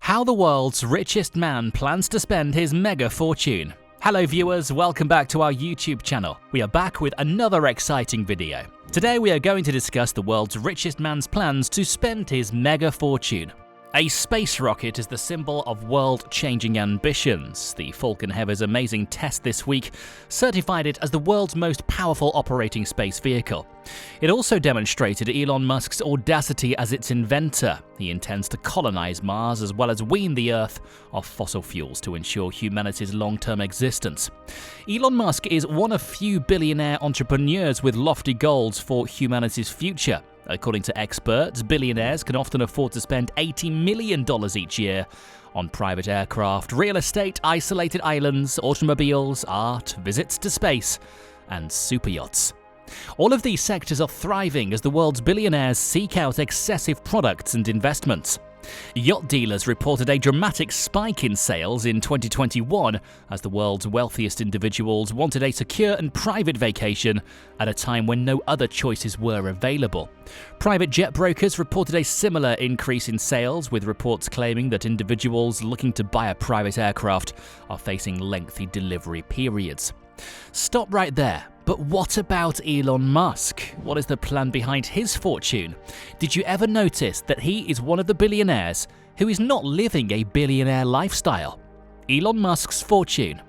How the world's richest man plans to spend his mega fortune. Hello viewers, welcome back to our YouTube channel. We are back with another exciting video. Today we are going to discuss the world's richest man's plans to spend his mega fortune. A space rocket is the symbol of world-changing ambitions. The Falcon Heavy's amazing test this week certified it as the world's most powerful operating space vehicle. It also demonstrated Elon Musk's audacity as its inventor. He intends to colonize Mars as well as wean the Earth of fossil fuels to ensure humanity's long-term existence. Elon Musk is one of few billionaire entrepreneurs with lofty goals for humanity's future. According to experts, billionaires can often afford to spend $80 million each year on private aircraft, real estate, isolated islands, automobiles, art, visits to space, and super yachts. All of these sectors are thriving as the world's billionaires seek out excessive products and investments. Yacht dealers reported a dramatic spike in sales in 2021 as the world's wealthiest individuals wanted a secure and private vacation at a time when no other choices were available. Private jet brokers reported a similar increase in sales, with reports claiming that individuals looking to buy a private aircraft are facing lengthy delivery periods. Stop right there. But what about Elon Musk? What is the plan behind his fortune? Did you ever notice that he is one of the billionaires who is not living a billionaire lifestyle? Elon Musk's fortune.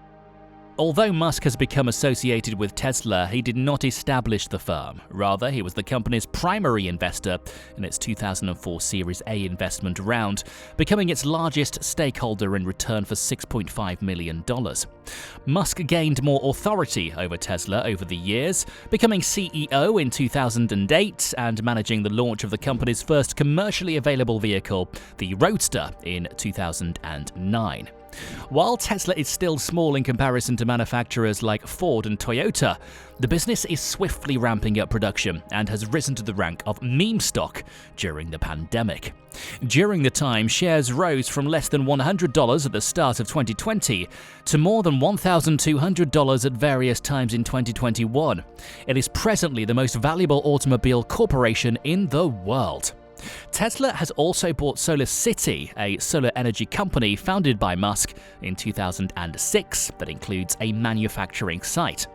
Although Musk has become associated with Tesla, he did not establish the firm. Rather, he was the company's primary investor in its 2004 Series A investment round, becoming its largest stakeholder in return for $6.5 million. Musk gained more authority over Tesla over the years, becoming CEO in 2008 and managing the launch of the company's first commercially available vehicle, the Roadster, in 2009. While Tesla is still small in comparison to manufacturers like Ford and Toyota, the business is swiftly ramping up production and has risen to the rank of meme stock during the pandemic. During the time, shares rose from less than $100 at the start of 2020 to more than $1,200 at various times in 2021. It is presently the most valuable automobile corporation in the world. Tesla has also bought SolarCity, a solar energy company founded by Musk in 2006 that includes a manufacturing site.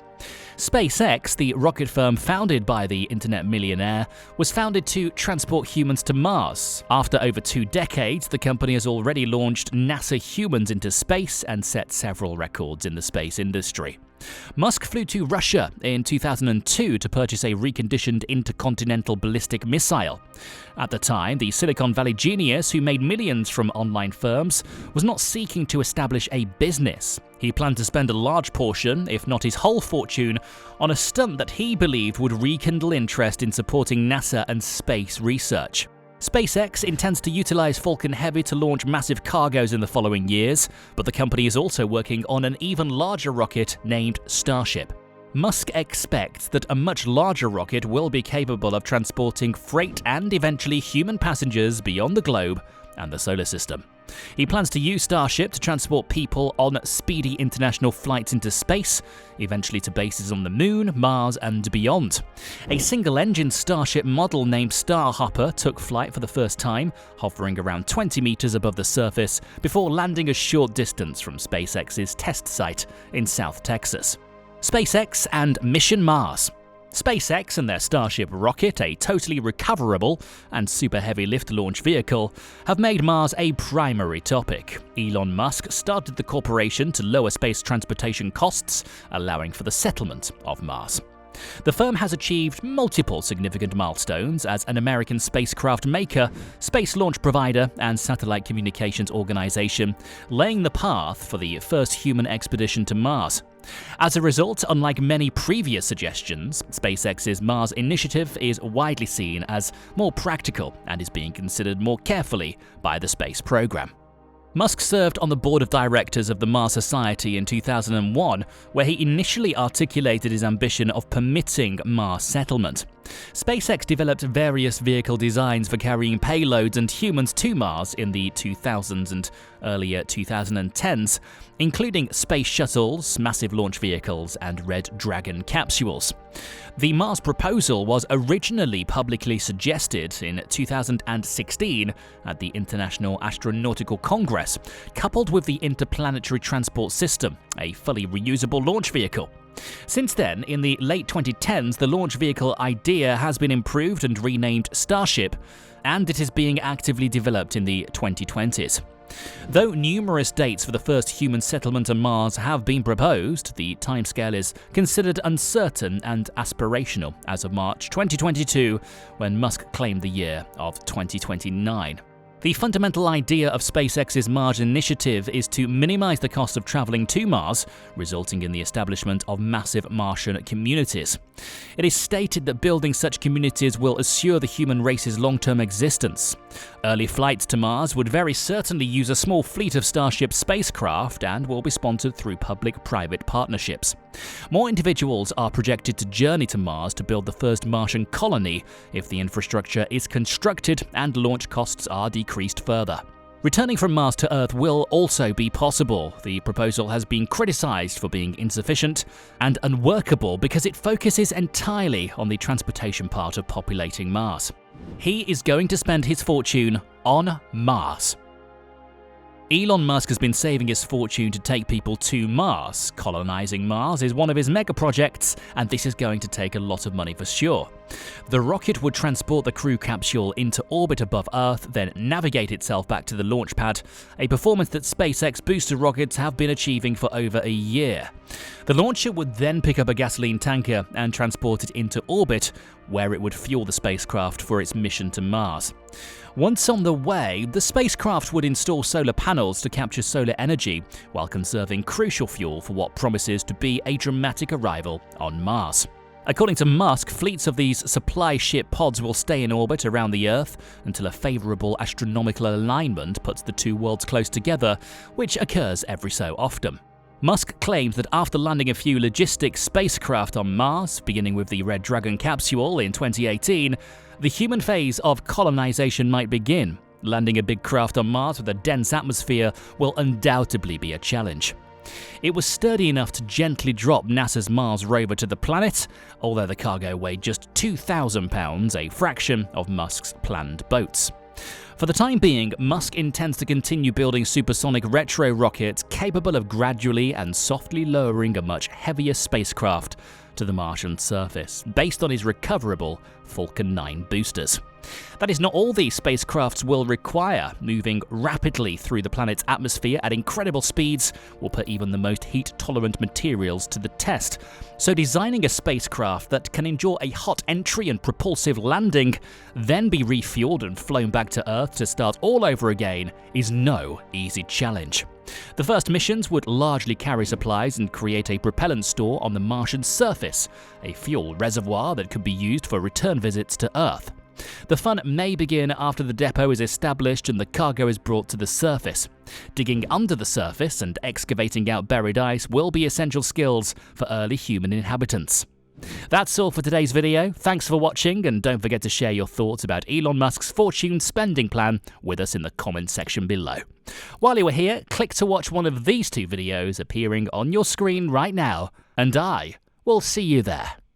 SpaceX, the rocket firm founded by the internet millionaire, was founded to transport humans to Mars. After over 2 decades, the company has already launched NASA humans into space and set several records in the space industry. Musk flew to Russia in 2002 to purchase a reconditioned intercontinental ballistic missile. At the time, the Silicon Valley genius, who made millions from online firms, was not seeking to establish a business. He planned to spend a large portion, if not his whole fortune, on a stunt that he believed would rekindle interest in supporting NASA and space research. SpaceX intends to utilize Falcon Heavy to launch massive cargoes in the following years, but the company is also working on an even larger rocket named Starship. Musk expects that a much larger rocket will be capable of transporting freight and eventually human passengers beyond the globe and the solar system. He plans to use Starship to transport people on speedy international flights into space, eventually to bases on the Moon, Mars, and beyond. A single-engine Starship model named Starhopper took flight for the first time, hovering around 20 meters above the surface before landing a short distance from SpaceX's test site in South Texas. SpaceX and Mission Mars. SpaceX and their Starship rocket, a totally recoverable and super heavy lift launch vehicle, have made Mars a primary topic. Elon Musk started the corporation to lower space transportation costs, allowing for the settlement of Mars. The firm has achieved multiple significant milestones as an American spacecraft maker, space launch provider, and satellite communications organization, laying the path for the first human expedition to Mars. As a result, unlike many previous suggestions, SpaceX's Mars initiative is widely seen as more practical and is being considered more carefully by the space program. Musk served on the board of directors of the Mars Society in 2001, where he initially articulated his ambition of permitting Mars settlement. SpaceX developed various vehicle designs for carrying payloads and humans to Mars in the 2000s and earlier 2010s, including space shuttles, massive launch vehicles, and Red Dragon capsules. The Mars proposal was originally publicly suggested in 2016 at the International Astronautical Congress, coupled with the Interplanetary Transport System, a fully reusable launch vehicle. Since then, in the late 2010s, the launch vehicle idea has been improved and renamed Starship, and it is being actively developed in the 2020s. Though numerous dates for the first human settlement on Mars have been proposed, the timescale is considered uncertain and aspirational as of March 2022, when Musk claimed the year of 2029. The fundamental idea of SpaceX's Mars initiative is to minimize the cost of traveling to Mars, resulting in the establishment of massive Martian communities. It is stated that building such communities will assure the human race's long-term existence. Early flights to Mars would very certainly use a small fleet of Starship spacecraft and will be sponsored through public-private partnerships. More individuals are projected to journey to Mars to build the first Martian colony if the infrastructure is constructed and launch costs are decreased further. Returning from Mars to Earth will also be possible. The proposal has been criticized for being insufficient and unworkable because it focuses entirely on the transportation part of populating Mars. He is going to spend his fortune on Mars. Elon Musk has been saving his fortune to take people to Mars. Colonizing Mars is one of his mega projects, and this is going to take a lot of money for sure. The rocket would transport the crew capsule into orbit above Earth, then navigate itself back to the launch pad, a performance that SpaceX booster rockets have been achieving for over a year. The launcher would then pick up a gasoline tanker and transport it into orbit, where it would fuel the spacecraft for its mission to Mars. Once on the way, the spacecraft would install solar panels to capture solar energy while conserving crucial fuel for what promises to be a dramatic arrival on Mars. According to Musk, fleets of these supply ship pods will stay in orbit around the Earth until a favorable astronomical alignment puts the two worlds close together, which occurs every so often. Musk claims that after landing a few logistics spacecraft on Mars, beginning with the Red Dragon capsule in 2018, the human phase of colonization might begin. Landing a big craft on Mars with a dense atmosphere will undoubtedly be a challenge. It was sturdy enough to gently drop NASA's Mars rover to the planet, although the cargo weighed just 2,000 pounds, a fraction of Musk's planned boats. For the time being, Musk intends to continue building supersonic retro rockets capable of gradually and softly lowering a much heavier spacecraft to the Martian surface, based on his recoverable Falcon 9 boosters. That is not all these spacecrafts will require. Moving rapidly through the planet's atmosphere at incredible speeds will put even the most heat-tolerant materials to the test. So designing a spacecraft that can endure a hot entry and propulsive landing, then be refueled and flown back to Earth to start all over again, is no easy challenge. The first missions would largely carry supplies and create a propellant store on the Martian surface, a fuel reservoir that could be used for return visits to Earth. The fun may begin after the depot is established and the cargo is brought to the surface. Digging under the surface and excavating out buried ice will be essential skills for early human inhabitants. That's all for today's video. Thanks for watching, and don't forget to share your thoughts about Elon Musk's fortune spending plan with us in the comment section below. While you are here, click to watch one of these two videos appearing on your screen right now, and I will see you there.